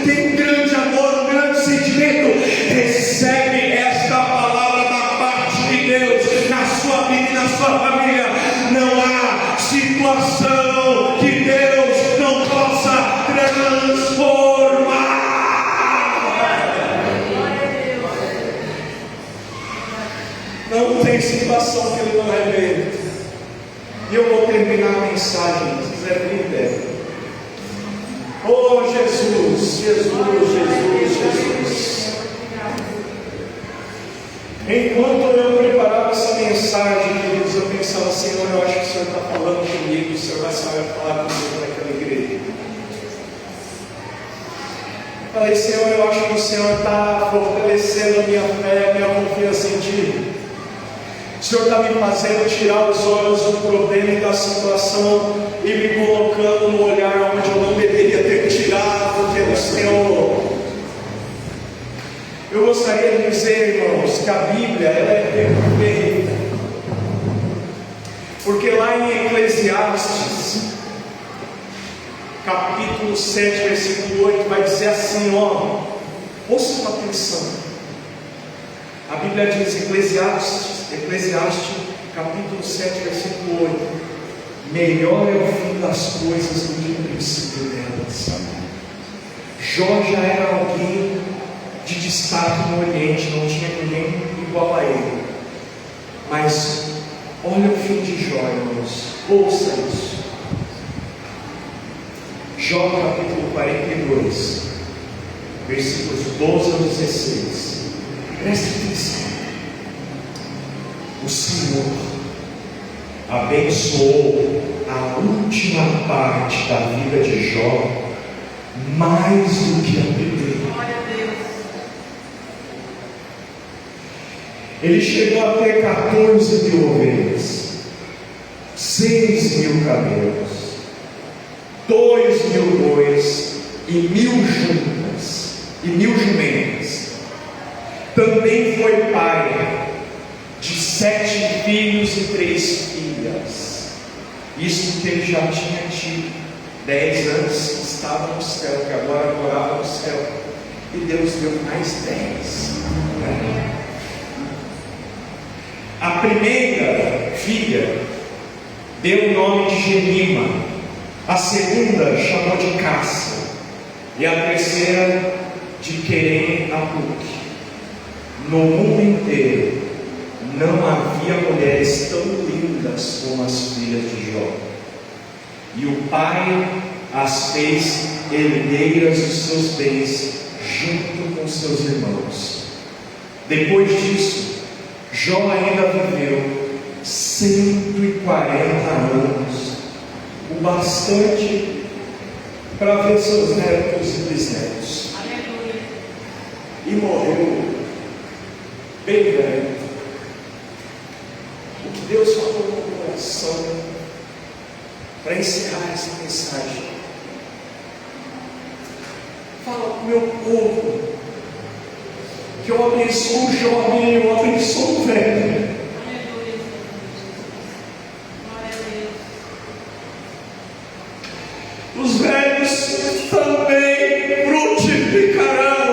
tem um grande amor, um grande sentimento, recebe esta palavra da parte de Deus na sua vida e na sua família. Não há situação que Deus não possa transformar. Não tem situação que Ele não revele. E eu vou terminar a mensagem, se quiser vir em pé. Oh Jesus, Jesus, Jesus, Jesus. Enquanto eu preparava essa mensagem, queridos, eu pensava: Senhor, eu acho que o Senhor está falando comigo, o Senhor vai saber falar comigo naquela igreja. Falei, Senhor, eu acho que o Senhor está fortalecendo a minha fé, a minha confiança em Ti. O Senhor está me fazendo tirar os olhos do problema e da situação e me colocando no olhar onde eu não deveria ter tirado, porque é do Senhor. Eu gostaria de dizer, irmãos, que a Bíblia ela é perfeita, porque lá em Eclesiastes, capítulo 7, versículo 8, vai dizer assim, ó, ouça com atenção. A Bíblia diz, Eclesiastes, capítulo 7, versículo 8, melhor é o fim das coisas do que o princípio delas. Jó já era alguém de destaque no Oriente, não tinha ninguém igual a ele. Mas olha o fim de Jó, irmãos, ouça isso. Jó capítulo 42, versículos 12 a 16. Preste atenção. O Senhor abençoou a última parte da vida de Jó mais do que a primeira. Ele chegou a ter 14 mil ovelhas, 6 mil camelos, 2 mil bois e 1.000 juntas e 1.000 jumentas. Também foi pai de 7 filhos e 3 filhas. Isso que ele já tinha tido 10 anos, estava no céu, que agora morava no céu. E Deus deu mais 10. A primeira filha deu o nome de Gemima, a segunda chamou de Cássia, e a terceira de Querem-Apuque. No mundo inteiro não havia mulheres tão lindas como as filhas de Jó, e o pai as fez herdeiras dos seus bens junto com seus irmãos. Depois disso, Jó ainda viveu 140 anos, o bastante para ver seus netos e bisnetos. E morreu bem velho. O que Deus falou no meu coração para encerrar essa mensagem: fala para o meu povo que eu abençoo o jovem e eu abençoo o velho. Os velhos também frutificarão.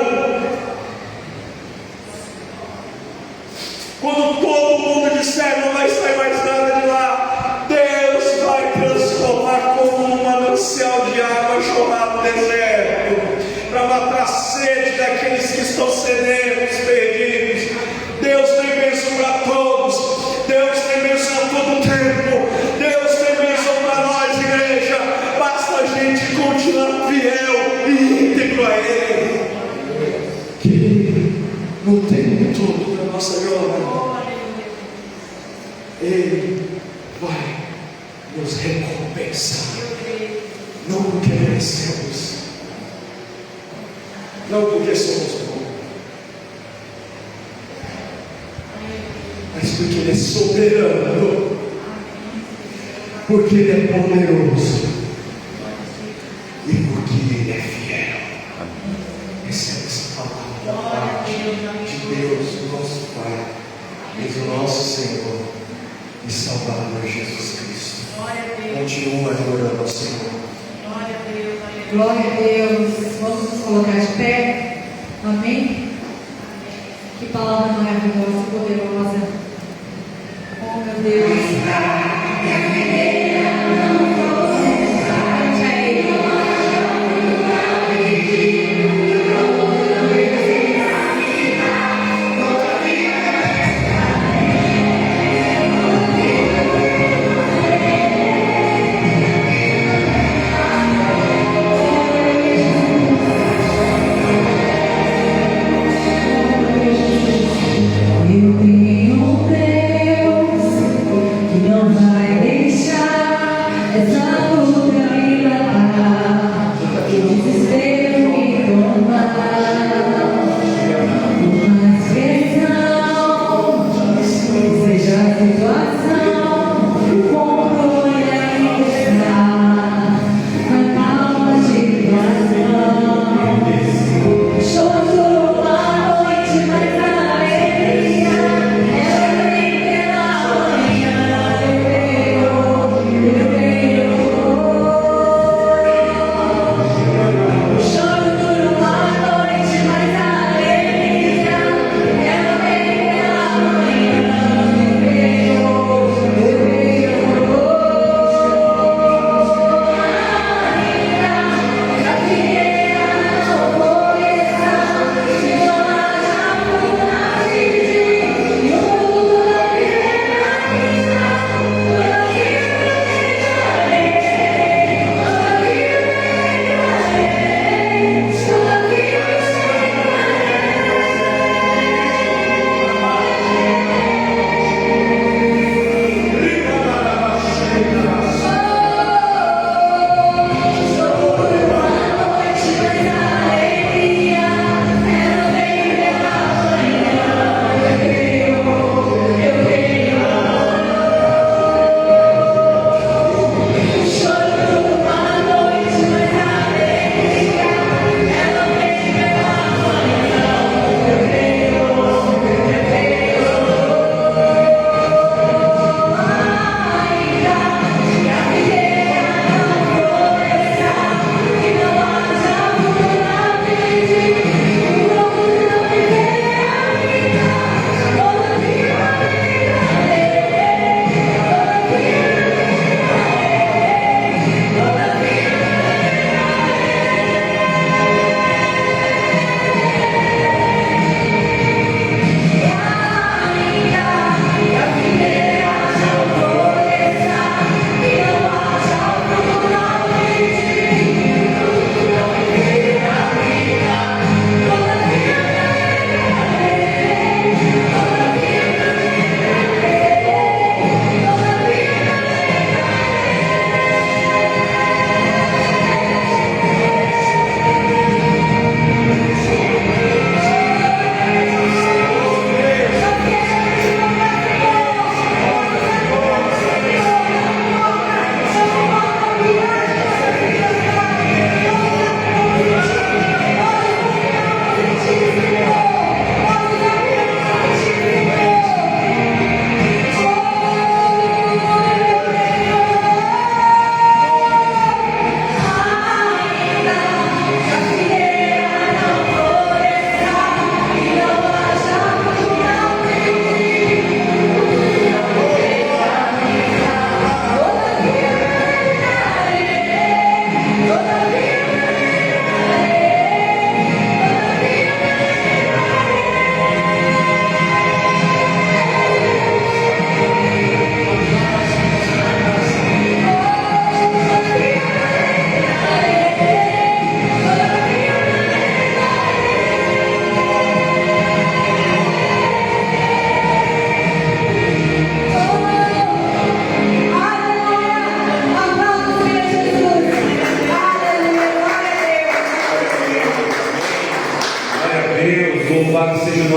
Quando todo mundo disser não vai sair mais nada de lá, Deus vai transformar como um manancial de água jorrar no deserto, para matar a sede daqueles que estão sedentos, perdidos. Deus tem bênção para todos. Deus tem bênção a todo tempo. Deus tem bênção para nós, igreja. Basta a gente continuar fiel e íntegro a Ele, que no tempo todo da nossa jornada Ele vai nos recompensar. Não porque merecemos, não porque somos bons, mas porque Ele é soberano, porque Ele é poderoso e porque Ele é fiel. Recebe essa palavra da parte de Deus, nosso Pai, e do nosso Senhor e Salvador Jesus Cristo. Continua adorando ao Senhor. Glória a Deus. Vamos nos colocar de pé. Amém? Que palavra maravilhosa e poderosa. Oh, meu Deus. Eu tenho um Deus que não vai deixar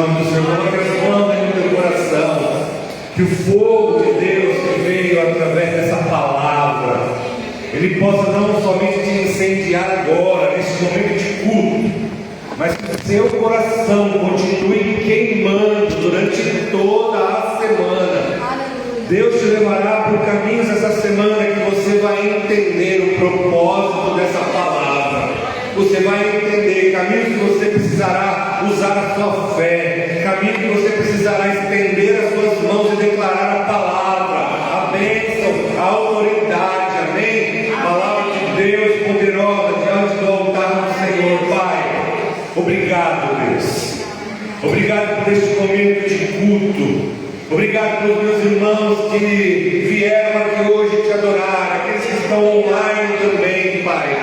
nome do Senhor. Coloque as mãos aí no teu coração. Que o fogo de Deus que veio através dessa palavra, ele possa não somente te incendiar agora, nesse momento de culto, mas que o seu coração continue queimando durante toda a semana. Deus te levará por caminhos essa semana que você vai entender o propósito dessa palavra. Você vai entender caminhos que você precisará usar a sua fé, caminhos que você precisará estender as suas mãos e declarar a palavra, a bênção, a autoridade. Amém? Palavra de Deus poderosa diante do altar do Senhor. Pai, obrigado, Deus. Obrigado por este momento de culto. Obrigado pelos meus irmãos que vieram aqui hoje te adorar, aqueles que estão online também, Pai.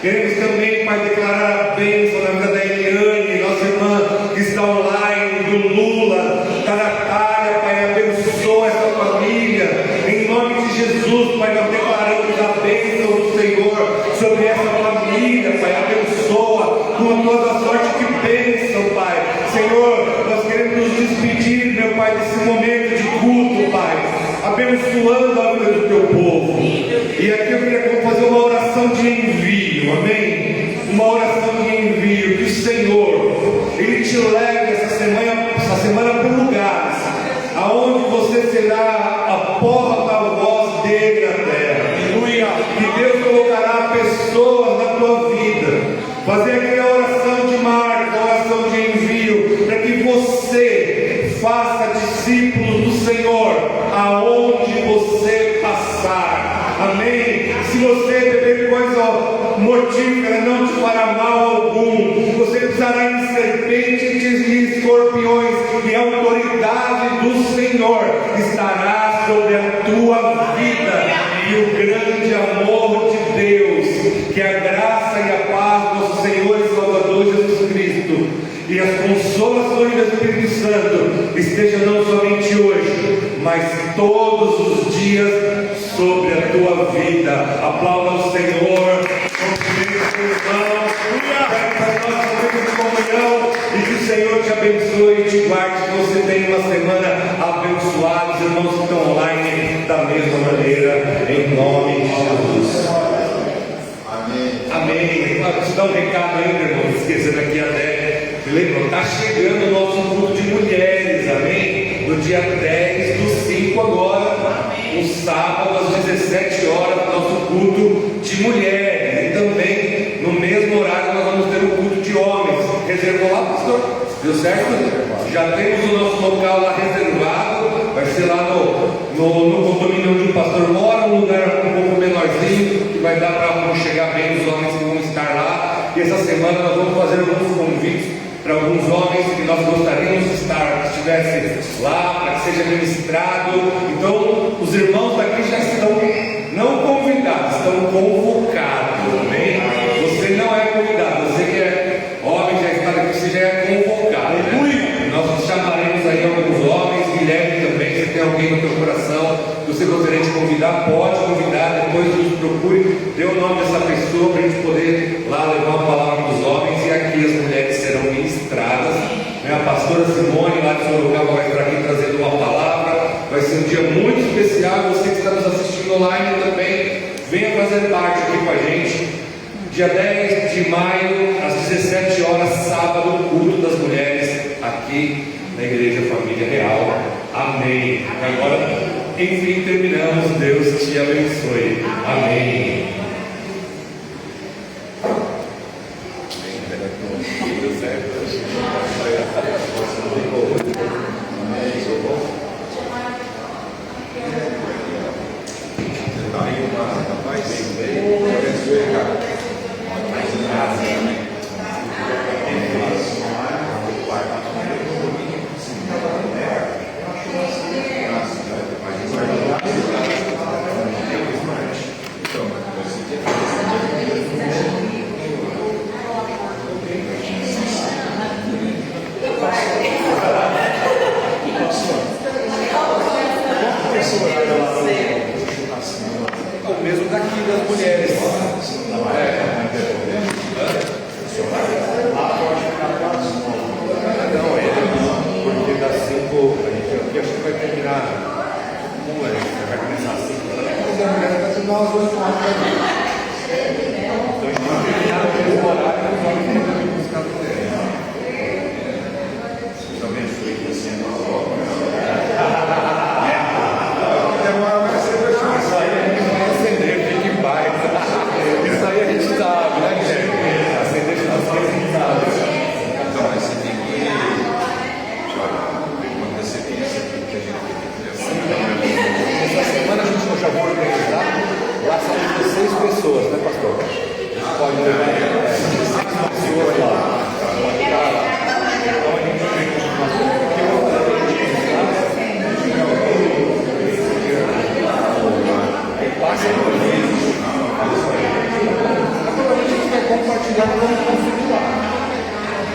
Queremos também, Pai, declarar a bênção na vida da Eliane, nossa irmã que está online, do Lula, da Natália, Pai, abençoa essa família. Em nome de Jesus, Pai, nós declaramos a bênção do Senhor sobre essa família, Pai. Abençoa com toda sorte de bênção, Pai. Senhor, nós queremos nos despedir, meu Pai, desse momento de culto, Pai, abençoando a vida do teu povo. E aqui eu queria fazer uma oração de envio, amém? Uma oração de envio, que o Senhor, Ele te leve essa semana por lugares aonde você será a porta-voz dele na terra. Aleluia! Que Deus colocará pessoas na tua vida, fazer aquela oração de marca, oração de envio, para que você faça discípulos do Senhor aonde você passar. Amém? Se você beber coisa mortífera, não te fará mal algum. Você precisará em serpentes e escorpiões, e a autoridade do Senhor estará sobre a tua vida. E o grande amor de Deus, que a graça e a paz do nosso Senhor e Salvador Jesus Cristo e as consolações do Espírito Santo estejam não somente hoje, mas todos os dias sobre a tua vida. Aplauda o Senhor, cumprimento o irmão, para nós momento de comunhão, e que o Senhor te abençoe e te guarde, que você tenha uma semana abençoada. Os irmãos que estão online da mesma maneira, em nome de Jesus. Amém. Deixa eu dar um recado ainda, irmão, esquecendo aqui até. Lembra? Está chegando o nosso culto de mulheres, amém? No dia 10/5 agora, no sábado às 17 horas, nosso culto de mulheres. E também no mesmo horário nós vamos ter o culto de homens. Reservou lá, pastor? Deu certo? Já temos o nosso local lá reservado. Vai ser lá no condomínio onde o pastor mora, um lugar um pouco menorzinho, que vai dar para chegar bem os homens que vão estar lá. E essa semana nós vamos fazer alguns convites para alguns homens que nós gostaríamos de estar, que estivesse lá, para que seja ministrado. Então, os irmãos daqui já estão, não convidados, estão convocados, amém? Você não é convidado, você que é homem, já está aqui, você já é convocado, né? Nós chamaremos aí alguns homens, Guilherme também, se tem alguém no teu coração que você gostaria de convidar, pode convidar, depois nos procure, dê o nome dessa pessoa para a gente poder lá levar a palavra dos homens, e aqui as mulheres serão ministradas, né? A pastora Simone lá de Sorocaba vai estar aqui trazendo uma palavra. Vai ser um dia muito especial. Você que está nos assistindo online também, venha fazer parte aqui com a gente. Dia 10 de maio, às 17 horas, sábado, culto das mulheres aqui na Igreja Família Real. Amém. Agora, enfim, terminamos. Deus te abençoe. Amém. Vai. lugar para não circular.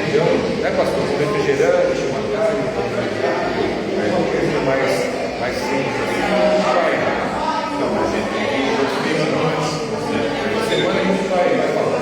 Entendeu? Né, pastor? Um refrigerante, uma carne, uma coisa mais simples. Não vai. Não, mas a gente tem que ir semana a gente vai falar.